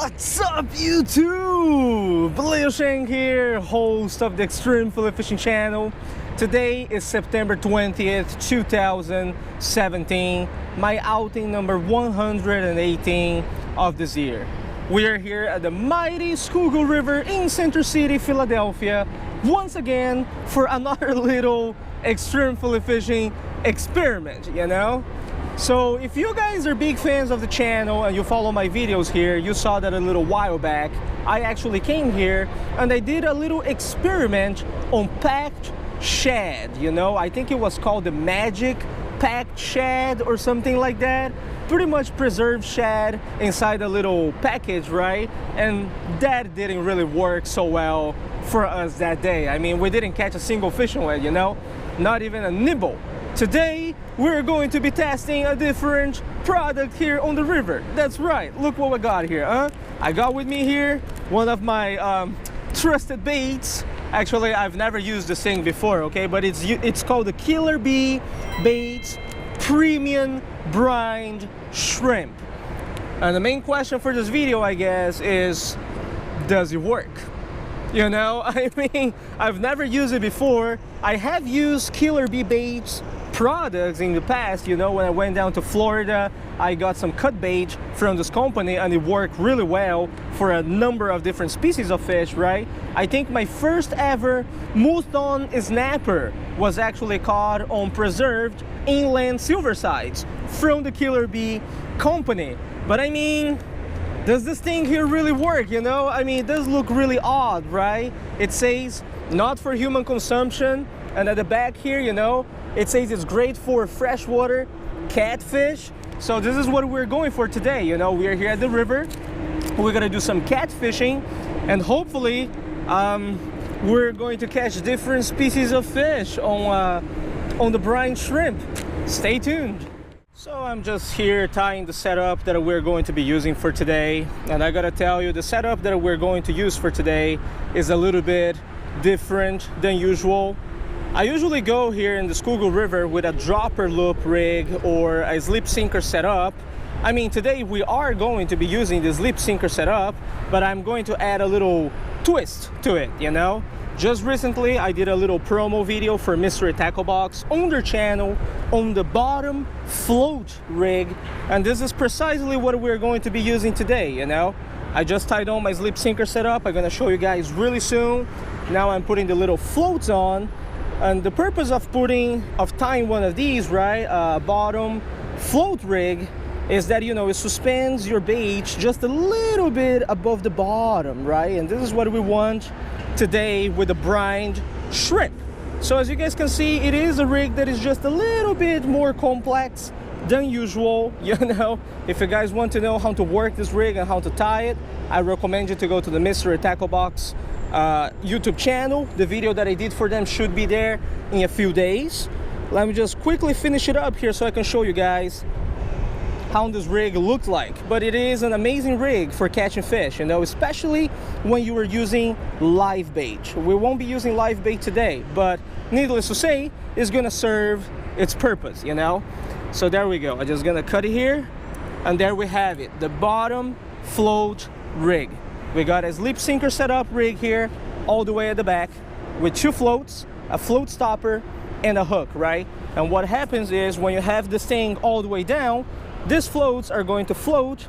What's up, YouTube? Bluegill Lepamis here, host of the Extreme Fillet Fishing channel. Today is September 20th, 2017, my outing number 118 of this year. We are here at the mighty Schuylkill River in Center City, Philadelphia, once again for another little extreme fillet fishing experiment, you know? So if you guys are big fans of the channel and you follow my videos here, you saw that a little while back. I actually came here and I did a little experiment on packed shad, you know? I think it was called the magic packed shad or something like that. Pretty much preserved shad inside a little package, right? And that didn't really work so well for us that day. I mean, we didn't catch a single fish on it, you know? Not even a nibble. Today, we're going to be testing a different product here on the river. That's right, look what we got here, huh? I got with me here one of my trusted baits. Actually, I've never used this thing before, okay? But it's called the Killer Bee Baits Premium Brined Shrimp. And the main question for this video, I guess, is does it work? You know, I mean, I've never used it before. I have used Killer Bee Baits products in the past, you know, when I went down to Florida. I got some cut bait from this company and it worked really well for a number of different species of fish, right? I think my first ever mouton snapper was actually caught on preserved inland silver sides from the Killer Bee company. But I mean, does this thing here really work, you know? I mean, it does look really odd, right? It says not for human consumption, and at the back here, you know, it says it's great for freshwater catfish. So this is what we're going for today, you know. We're here at the river. We're gonna do some catfishing, and hopefully we're going to catch different species of fish on the brine shrimp. Stay tuned. So I'm just here tying the setup that we're going to be using for today, and I gotta tell you, the setup that we're going to use for today is a little bit different than usual. I usually go here in the Schuylkill River with a dropper loop rig or a slip sinker setup. I mean, today we are going to be using the slip sinker setup, but I'm going to add a little twist to it, you know? Just recently, I did a little promo video for Mystery Tackle Box on their channel on the bottom float rig, and this is precisely what we're going to be using today, you know? I just tied on my slip sinker setup. I'm gonna show you guys really soon. Now I'm putting the little floats on, and the purpose of tying one of these, right, bottom float rig, is that, you know, it suspends your bait just a little bit above the bottom, right? And this is what we want today with the brined shrimp. So as you guys can see, it is a rig that is just a little bit more complex than usual, you know. If you guys want to know how to work this rig and how to tie it, I recommend you to go to the Mystery Tackle Box YouTube channel. The video that I did for them should be there in a few days. Let me just quickly finish it up here so I can show you guys how this rig looked like. But it is an amazing rig for catching fish, you know, especially when you are using live bait. We won't be using live bait today, but needless to say, it's gonna serve its purpose, you know. So there we go. I'm just gonna cut it here, and there we have it, the bottom float rig. We got a slip sinker setup rig here all the way at the back with two floats, a float stopper, and a hook, right? And what happens is when you have this thing all the way down, these floats are going to float,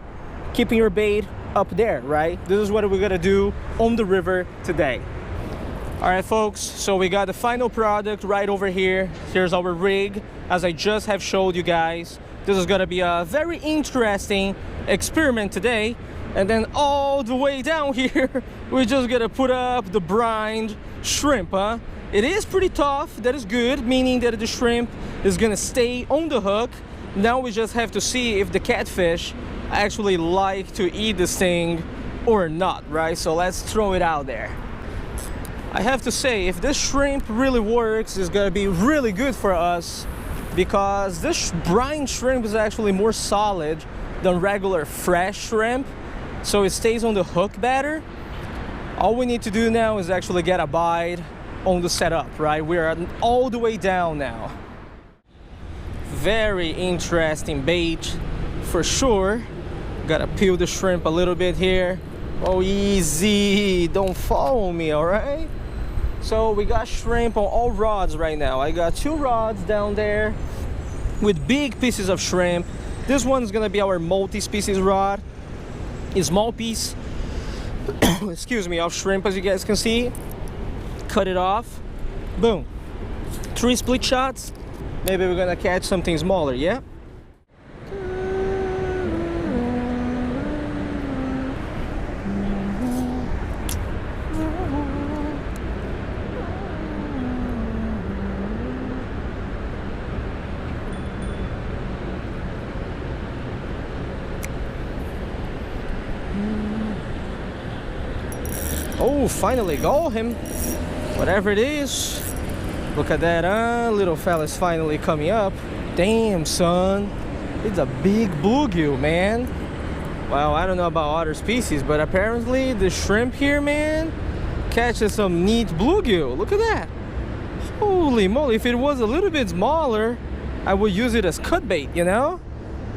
keeping your bait up there, right? This is what we're gonna do on the river today. All right, folks, so we got the final product right over here. Here's our rig, as I just have showed you guys. This is gonna be a very interesting experiment today. And then all the way down here, we're just gonna put up the brined shrimp, huh? It is pretty tough, that is good, meaning that the shrimp is gonna stay on the hook. Now we just have to see if the catfish actually like to eat this thing or not, right? So let's throw it out there. I have to say, if this shrimp really works, it's gonna be really good for us, because this brine shrimp is actually more solid than regular fresh shrimp, so it stays on the hook better. All we need to do now is actually get a bite on the setup, right? We're all the way down now. Very interesting bait for sure. Gotta peel the shrimp a little bit here. Oh, easy, don't fall on me, all right? So we got shrimp on all rods right now. I got 2 rods down there with big pieces of shrimp. This one's gonna be our multi-species rod. A small piece, excuse me, of shrimp, as you guys can see. Cut it off, boom. 3 split shots. Maybe we're gonna catch something smaller, yeah? Oh, finally got him. Whatever it is. Look at that, little fella's finally coming up. Damn, son. It's a big bluegill, man. Well, I don't know about other species, but apparently the shrimp here, man, catches some neat bluegill. Look at that. Holy moly, if it was a little bit smaller, I would use it as cut bait, you know?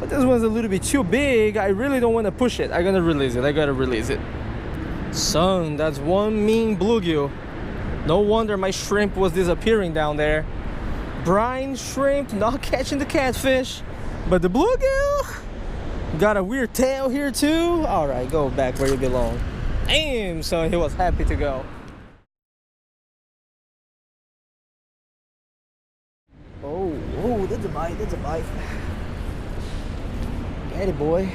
But this one's a little bit too big. I really don't want to push it. I'm gonna release it. I gotta release it. Son, that's one mean bluegill. No wonder my shrimp was disappearing down there. Brined shrimp not catching the catfish, but the bluegill got a weird tail here too. All right, go back where you belong. Damn, son, he was happy to go. Oh, that's a bite, that's a bite. Get it, boy.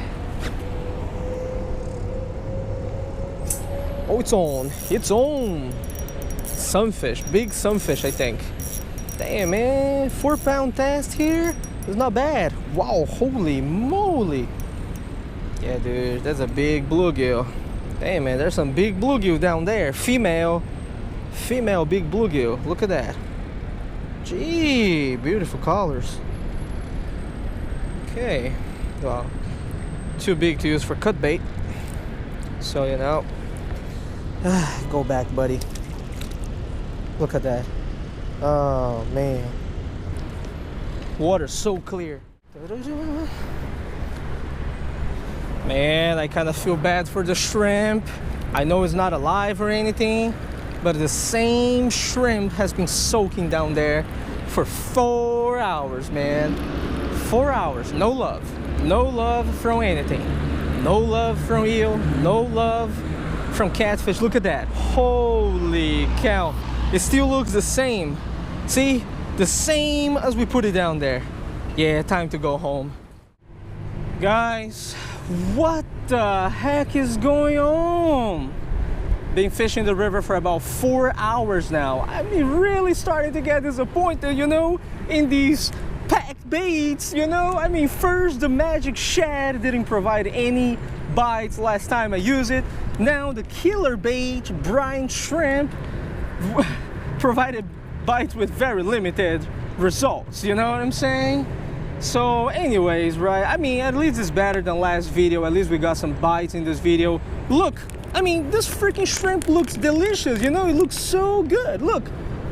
Oh, it's on. It's on. Sunfish. Big sunfish, I think. Damn, man. 4-pound test here. It's not bad. Wow, holy moly. Yeah, dude. That's a big bluegill. Damn, man. There's some big bluegill down there. Female big bluegill. Look at that. Gee, beautiful colors. Okay. Well, too big to use for cut bait. So, you know. Go back, buddy. Look at that. Oh, man. Water's so clear. Man, I kind of feel bad for the shrimp. I know it's not alive or anything, but the same shrimp has been soaking down there for 4 hours, man. 4 hours. No love. No love from anything. No love from eel. No love from catfish. Look at that. Holy cow. It still looks the same. See? The same as we put it down there. Yeah, time to go home. Guys, what the heck is going on? Been fishing the river for about 4 hours now. I'm really starting to get disappointed, you know, in these packed baits, you know? I mean, first the magic shad didn't provide any bites last time I used it. Now the killer bait, Brined Shrimp, provided bites with very limited results, you know what I'm saying? So anyways, right, I mean, at least it's better than last video. At least we got some bites in this video. Look, I mean, this freaking shrimp looks delicious, you know? It looks so good. Look,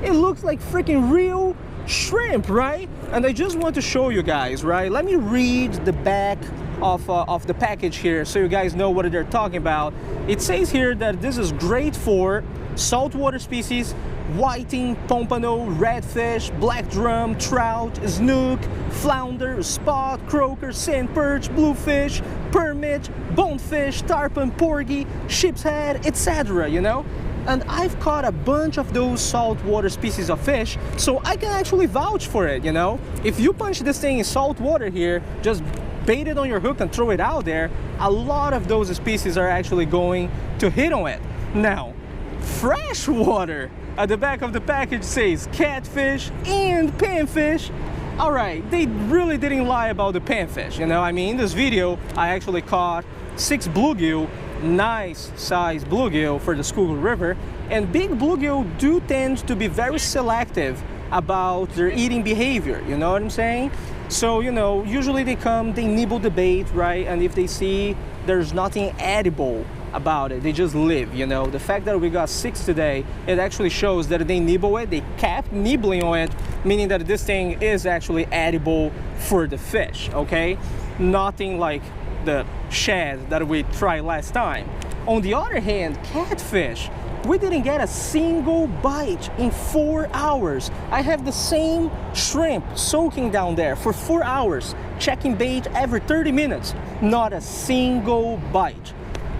it looks like freaking real shrimp, right? And I just want to show you guys, right? Let me read the back of the package here so you guys know what they're talking about. It says here that this is great for saltwater species, whiting, pompano, redfish, black drum, trout, snook, flounder, spot, croaker, sand perch, bluefish, permit, bonefish, tarpon, porgy, sheep's head, etc., you know? And I've caught a bunch of those saltwater species of fish, so I can actually vouch for it, you know? If you punch this thing in salt water here, just bait it on your hook and throw it out there, a lot of those species are actually going to hit on it. Now, freshwater, at the back of the package says catfish and panfish. All right, they really didn't lie about the panfish, you know? I mean, in this video, I actually caught 6 bluegill, nice size bluegill for the Schuylkill River, and big bluegill do tend to be very selective about their eating behavior, you know what I'm saying? So, you know, usually they come, they nibble the bait, right? And if they see there's nothing edible about it, they just live, you know? The fact that we got 6 today, it actually shows that they nibble it, they kept nibbling on it, meaning that this thing is actually edible for the fish, okay? Nothing like the shad that we tried last time. On the other hand, catfish, we didn't get a single bite in 4 hours. I have the same shrimp soaking down there for 4 hours, checking bait every 30 minutes. Not a single bite.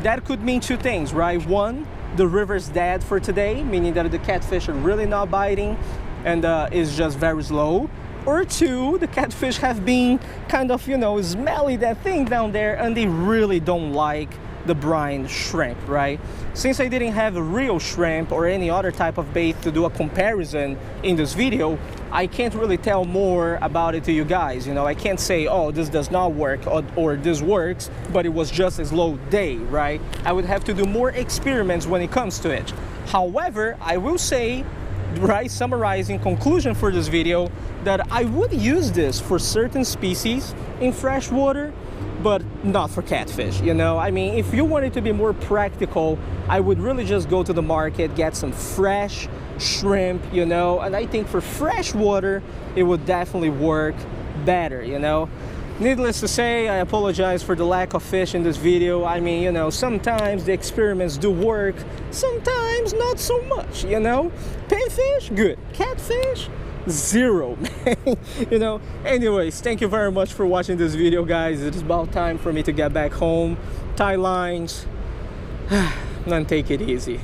That could mean two things, right? One, the river's dead for today, meaning that the catfish are really not biting and is just very slow. Or two, the catfish have been kind of, you know, smelly that thing down there and they really don't like the brined shrimp, right? Since I didn't have a real shrimp or any other type of bait to do a comparison in this video, I can't really tell more about it to you guys. You know, I can't say, oh, this does not work or this works, but it was just a slow day, right? I would have to do more experiments when it comes to it. However, I will say, right, summarizing conclusion for this video, that I would use this for certain species in freshwater, but not for catfish, you know? I mean, if you wanted to be more practical, I would really just go to the market, get some fresh shrimp, you know? And I think for freshwater, it would definitely work better, you know? Needless to say, I apologize for the lack of fish in this video. I mean, you know, sometimes the experiments do work, sometimes not so much, you know? Pinfish, good. Catfish, zero, man. You know? Anyways, thank you very much for watching this video, guys. It is about time for me to get back home, tie lines, and take it easy.